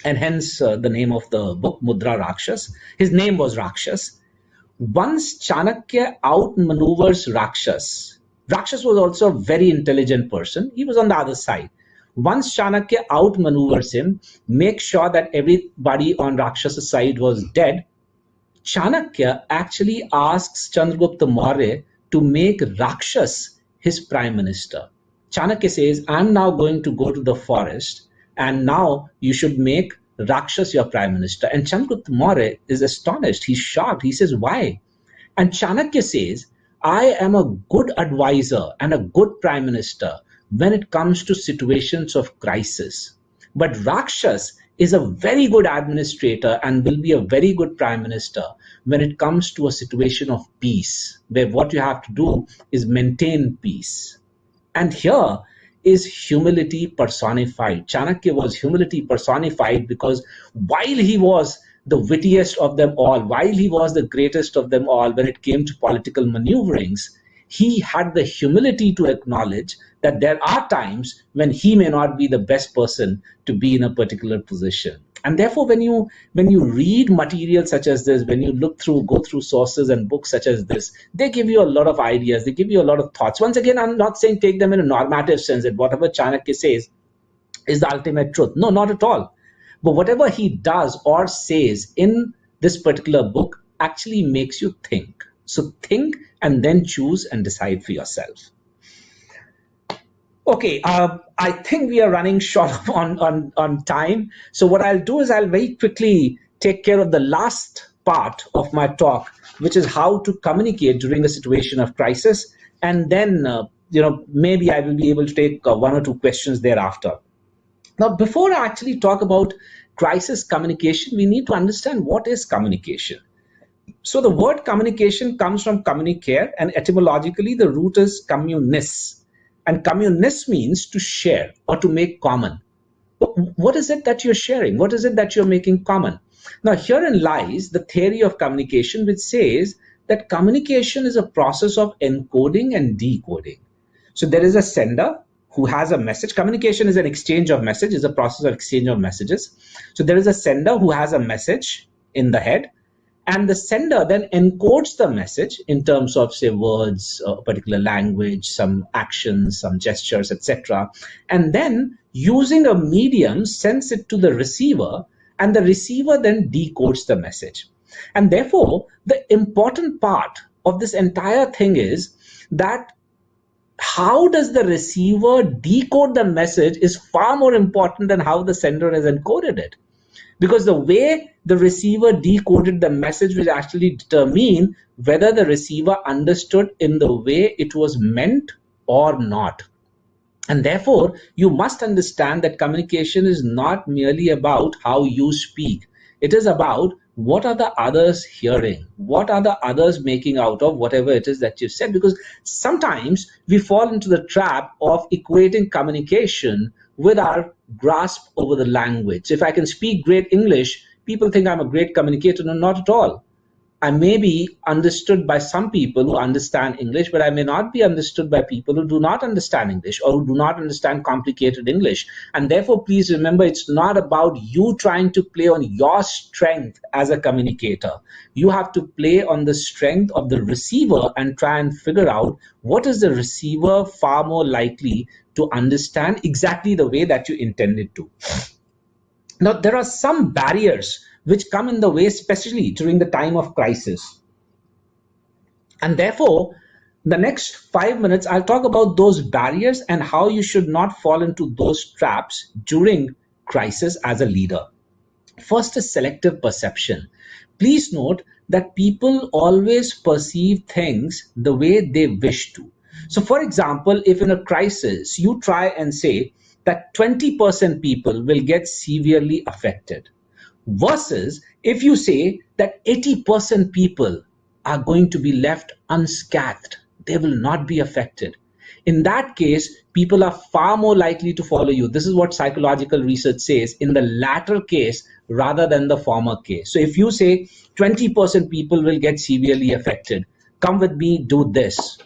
And hence the name of the book, Mudra Rakshas. His name was Rakshas. Once Chanakya outmaneuvers Rakshas, Rakshas was also a very intelligent person. He was on the other side. Once Chanakya outmaneuvers him, makes sure that everybody on Rakshas' side was dead, Chanakya actually asks Chandragupta Maurya to make Rakshas his prime minister. Chanakya says, I'm now going to go to the forest and now you should make Rakshas your prime minister. And Chandragupta Maurya is astonished. He's shocked. He says, why? And Chanakya says, I am a good advisor and a good prime minister when it comes to situations of crisis. But Rakshas is a very good administrator and will be a very good prime minister when it comes to a situation of peace, where what you have to do is maintain peace. And here is humility personified. Chanakya was humility personified, because while he was the wittiest of them all, while he was the greatest of them all when it came to political maneuverings, he had the humility to acknowledge that there are times when he may not be the best person to be in a particular position. And therefore, when you read material such as this, when you go through sources and books such as this, they give you a lot of ideas, they give you a lot of thoughts. Once again, I'm not saying take them in a normative sense that whatever Chanakya says is the ultimate truth. No, not at all. But whatever he does or says in this particular book actually makes you think. So think and then choose and decide for yourself. Okay, I think we are running short on time. So what I'll do is I'll very quickly take care of the last part of my talk, which is how to communicate during a situation of crisis. And then, maybe I will be able to take one or two questions thereafter. Now, before I actually talk about crisis communication, we need to understand what is communication. So the word communication comes from communicare, and etymologically the root is communis. And communis means to share or to make common. What is it that you're sharing? What is it that you're making common? Now, herein lies the theory of communication, which says that communication is a process of encoding and decoding. So there is a sender who has a message. Communication is an exchange of message, is a process of exchange of messages. So there is a sender who has a message in the head, and the sender then encodes the message in terms of, say, words, a particular language, some actions, some gestures, etc. And then using a medium sends it to the receiver, and the receiver then decodes the message. And therefore, the important part of this entire thing is that how does the receiver decode the message is far more important than how the sender has encoded it. Because the way the receiver decoded the message will actually determine whether the receiver understood in the way it was meant or not. And therefore, you must understand that communication is not merely about how you speak. It is about what are the others hearing? What are the others making out of whatever it is that you said? Because sometimes we fall into the trap of equating communication with our grasp over the language. If I can speak great English, people think I'm a great communicator. No, not at all. I may be understood by some people who understand English, but I may not be understood by people who do not understand English or who do not understand complicated English. And therefore, please remember, it's not about you trying to play on your strength as a communicator. You have to play on the strength of the receiver and try and figure out what is the receiver far more likely to understand exactly the way that you intended to. Now, there are some barriers which come in the way, especially during the time of crisis. And therefore, the next 5 minutes, I'll talk about those barriers and how you should not fall into those traps during crisis as a leader. First is selective perception. Please note that people always perceive things the way they wish to. So, for example, if in a crisis you try and say that 20% people will get severely affected, versus if you say that 80% people are going to be left unscathed, they will not be affected. In that case, people are far more likely to follow you. This is what psychological research says, in the latter case rather than the former case. So if you say 20% people will get severely affected, come with me, do this,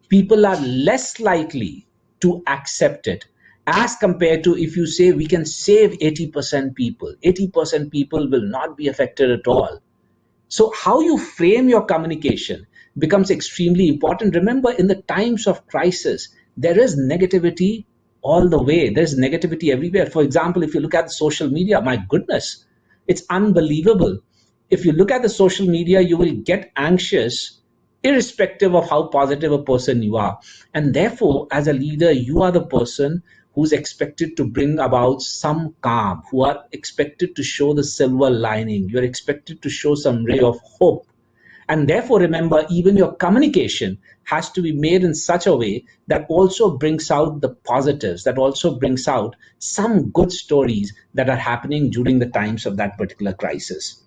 people are less likely to accept it, as compared to if you say we can save 80% people. 80% people will not be affected at all. So how you frame your communication becomes extremely important. Remember, in the times of crisis, there is negativity all the way. There's negativity everywhere. For example, if you look at social media, my goodness, it's unbelievable. If you look at the social media, you will get anxious irrespective of how positive a person you are. And therefore, as a leader, you are the person who's expected to bring about some calm, who are expected to show the silver lining. You're expected to show some ray of hope. And therefore, remember, even your communication has to be made in such a way that also brings out the positives, that also brings out some good stories that are happening during the times of that particular crisis.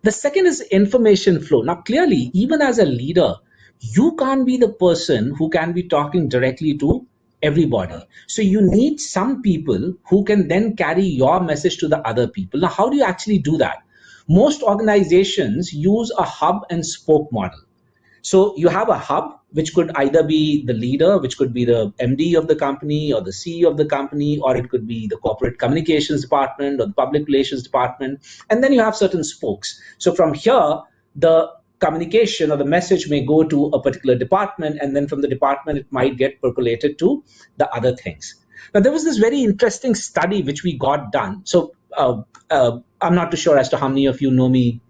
The second is information flow. Now, clearly, even as a leader, you can't be the person who can be talking directly to everybody. So you need some people who can then carry your message to the other people. Now, how do you actually do that? Most organizations use a hub and spoke model. So you have a hub, which could either be the leader, which could be the MD of the company or the CEO of the company, or it could be the corporate communications department or the public relations department. And then you have certain spokes. So from here, the communication or the message may go to a particular department, and then from the department, it might get percolated to the other things. Now, there was this very interesting study which we got done. So I'm not too sure as to how many of you know me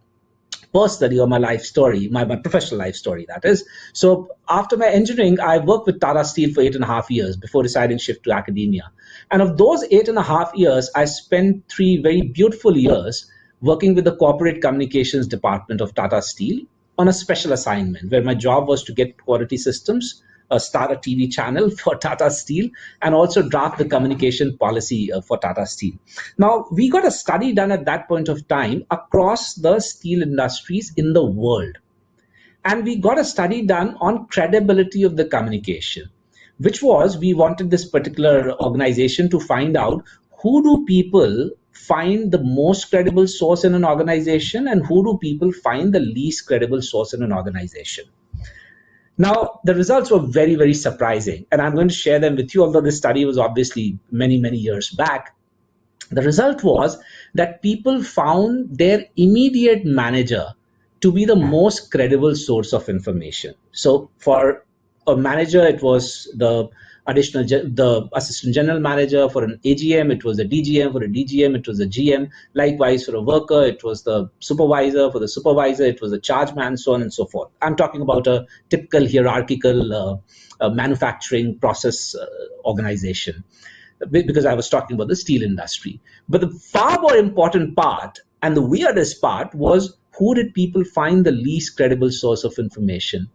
personally or my life story, my professional life story, that is. So after my engineering, I worked with Tata Steel for 8.5 years before deciding to shift to academia. And of those 8.5 years, I spent 3 very beautiful years working with the corporate communications department of Tata Steel on a special assignment where my job was to get quality systems, start a TV channel for Tata Steel, and also draft the communication policy for Tata Steel. Now, we got a study done at that point of time across the steel industries in the world. And we got a study done on credibility of the communication, which was, we wanted this particular organization to find out who do people find the most credible source in an organization and who do people find the least credible source in an organization. Now, the results were very, very surprising, and I'm going to share them with you, although this study was obviously many, many years back. The result was that people found their immediate manager to be the most credible source of information. So for a manager, it was the assistant general manager. For an AGM, it was a DGM. For a DGM, it was a GM. Likewise, for a worker, it was the supervisor. For the supervisor, it was a charge man, so on and so forth. I'm talking about a typical hierarchical manufacturing process organization, because I was talking about the steel industry. But the far more important part and the weirdest part was, who did people find the least credible source of information?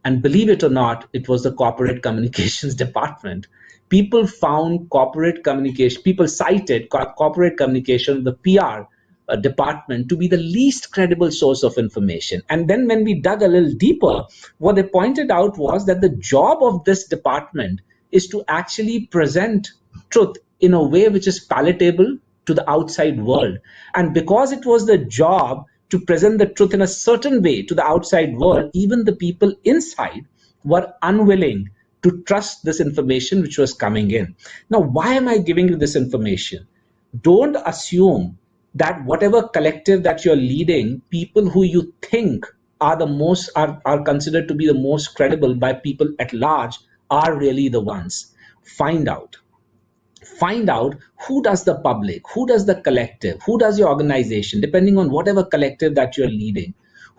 And believe it or not, it was the corporate communications department. People found corporate communication, people cited corporate communication, the PR department, to be the least credible source of information. And then when we dug a little deeper, what they pointed out was that the job of this department is to actually present truth in a way which is palatable to the outside world. And because it was the job to present the truth in a certain way to the outside world, even the people inside were unwilling to trust this information which was coming in. Now, why am I giving you this information? Don't assume that whatever collective that you're leading, people who you think are the most are considered to be the most credible by people at large are really the ones. Find out. Find out who does the public, who does the collective, who does your organization, depending on whatever collective that you're leading.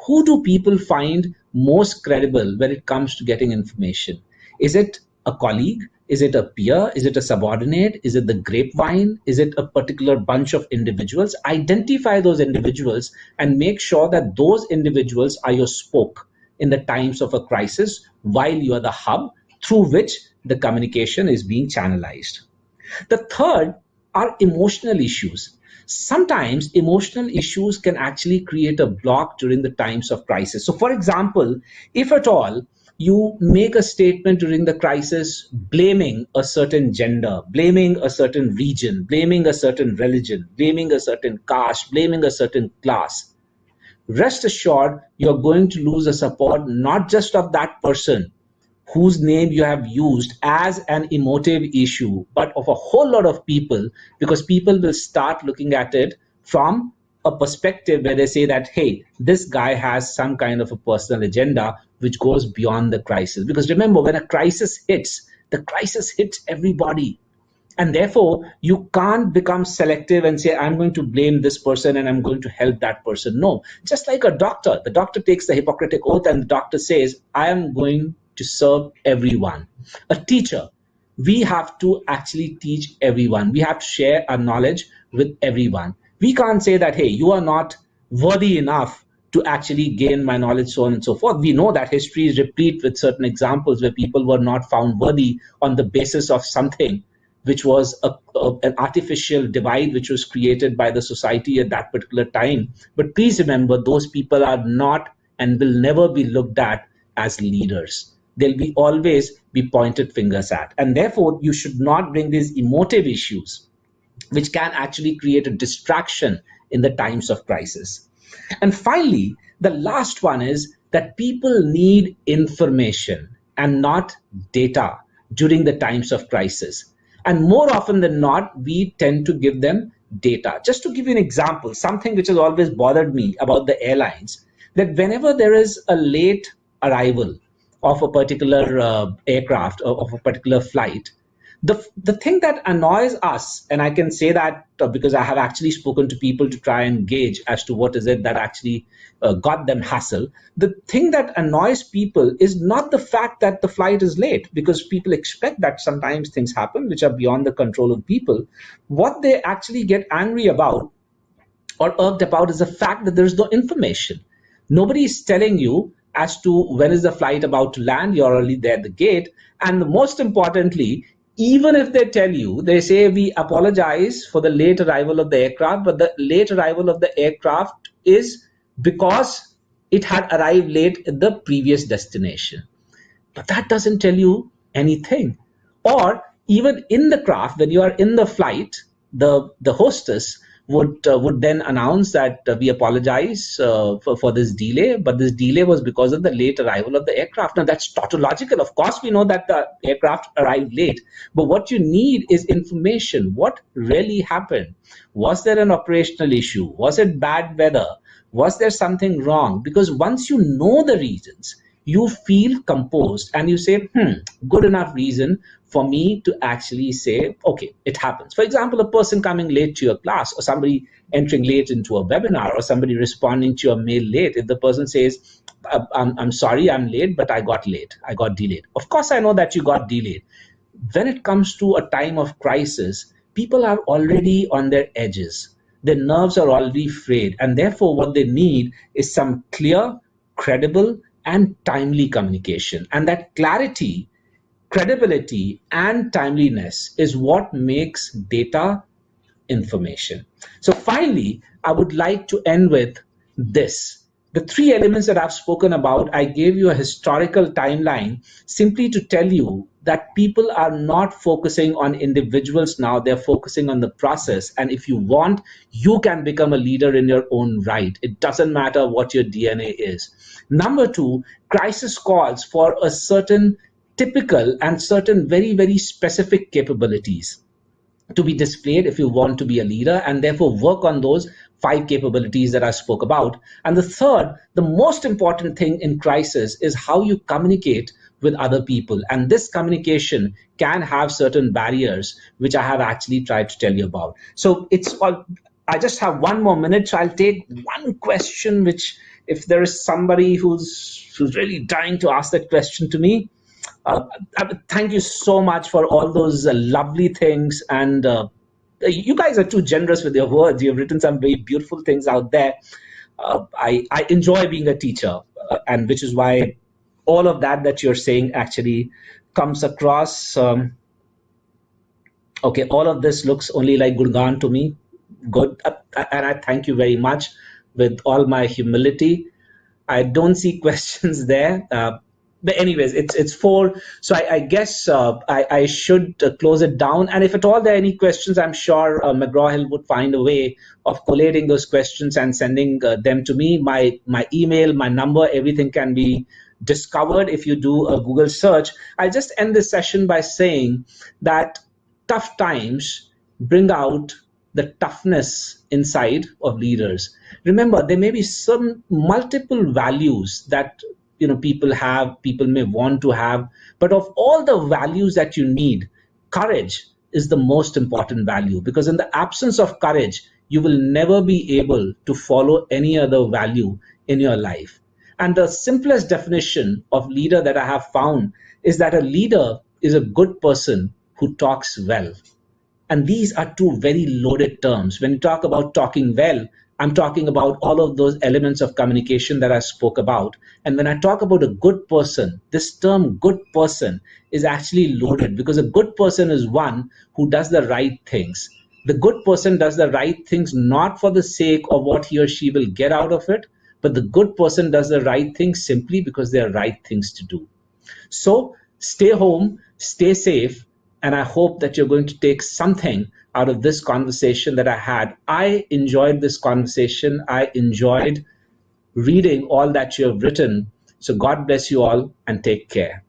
Who do people find most credible when it comes to getting information? Is it a colleague? Is it a peer? Is it a subordinate? Is it the grapevine? Is it a particular bunch of individuals? Identify those individuals and make sure that those individuals are your spoke in the times of a crisis, while you are the hub through which the communication is being channelized. The third are emotional issues. Sometimes emotional issues can actually create a block during the times of crisis. So for example, if at all you make a statement during the crisis blaming a certain gender, blaming a certain region, blaming a certain religion, blaming a certain caste, blaming a certain class, rest assured you're going to lose the support not just of that person whose name you have used as an emotive issue, but of a whole lot of people, because people will start looking at it from a perspective where they say that, hey, this guy has some kind of a personal agenda which goes beyond the crisis. Because remember, when a crisis hits, the crisis hits everybody. And therefore, you can't become selective and say, I'm going to blame this person and I'm going to help that person. No, just like a doctor. The doctor takes the Hippocratic Oath and the doctor says, I am going to serve everyone. A teacher, we have to actually teach everyone. We have to share our knowledge with everyone. We can't say that, hey, you are not worthy enough to actually gain my knowledge, so on and so forth. We know that history is replete with certain examples where people were not found worthy on the basis of something which was an artificial divide which was created by the society at that particular time. But please remember, those people are not and will never be looked at as leaders. They'll be always be pointed fingers at. And therefore, you should not bring these emotive issues, which can actually create a distraction in the times of crisis. And finally, the last one is that people need information and not data during the times of crisis. And more often than not, we tend to give them data. Just to give you an example, something which has always bothered me about the airlines, that whenever there is a late arrival of a particular aircraft or of a particular flight, the thing that annoys us, and I can say that because I have actually spoken to people to try and gauge as to what is it that actually got them hassle. The thing that annoys people is not the fact that the flight is late, because people expect that sometimes things happen which are beyond the control of people. What they actually get angry about or irked about is the fact that there is no information. Nobody is telling you as to when is the flight about to land. You're already there at the gate. And most importantly, even if they tell you, they say, we apologize for the late arrival of the aircraft, but the late arrival of the aircraft is because it had arrived late at the previous destination. But that doesn't tell you anything. Or even in the craft, when you are in the flight, the hostess would then announce that we apologize for this delay, but this delay was because of the late arrival of the aircraft. Now, that's tautological. Of course, we know that the aircraft arrived late, but what you need is information. What really happened? Was there an operational issue? Was it bad weather? Was there something wrong? Because once you know the reasons, you feel composed and you say, good enough reason for me to actually say, okay, it happens. For example, a person coming late to your class, or somebody entering late into a webinar, or somebody responding to your mail late. If the person says, I'm sorry, I'm late, but I got delayed. Of course, I know that you got delayed. When it comes to a time of crisis, people are already on their edges. Their nerves are already frayed. And therefore, what they need is some clear, credible, and timely communication. And that clarity, credibility, and timeliness is what makes data information. So finally, I would like to end with this. The three elements that I've spoken about, I gave you a historical timeline simply to tell you that people are not focusing on individuals now, they're focusing on the process. And if you want, you can become a leader in your own right. It doesn't matter what your DNA is. Number two, crisis calls for a certain typical and certain very, very specific capabilities to be displayed if you want to be a leader, and therefore work on those 5 capabilities that I spoke about. And the third, the most important thing in crisis is how you communicate with other people. And this communication can have certain barriers, which I have actually tried to tell you about. So it's all, I just have 1 more minute, so I'll take one question, which if there is somebody who's really dying to ask that question to me. Thank you so much for all those lovely things, and you guys are too generous with your words. You've written some very beautiful things out there. I enjoy being a teacher, and which is why all of that you're saying actually comes across. Okay, all of this looks only like Gurgan to me. Good, and I thank you very much with all my humility. I don't see questions there. But anyways, it's 4. So I guess I should close it down. And if at all there are any questions, I'm sure McGraw-Hill would find a way of collating those questions and sending them to me. My email, my number, everything can be discovered if you do a Google search. I'll just end this session by saying that tough times bring out the toughness inside of leaders. Remember, there may be some multiple values that people may want to have, but of all the values that you need, courage is the most important value, because in the absence of courage, you will never be able to follow any other value in your life. And the simplest definition of leader that I have found is that a leader is a good person who talks well. And these are 2 very loaded terms. When you talk about talking well, I'm talking about all of those elements of communication that I spoke about. And when I talk about a good person, this term good person is actually loaded, because a good person is one who does the right things. The good person does the right things not for the sake of what he or she will get out of it, but the good person does the right things simply because they are right things to do. So stay home, stay safe, and I hope that you're going to take something out of this conversation that I had. I enjoyed this conversation. I enjoyed reading all that you have written. So God bless you all and take care.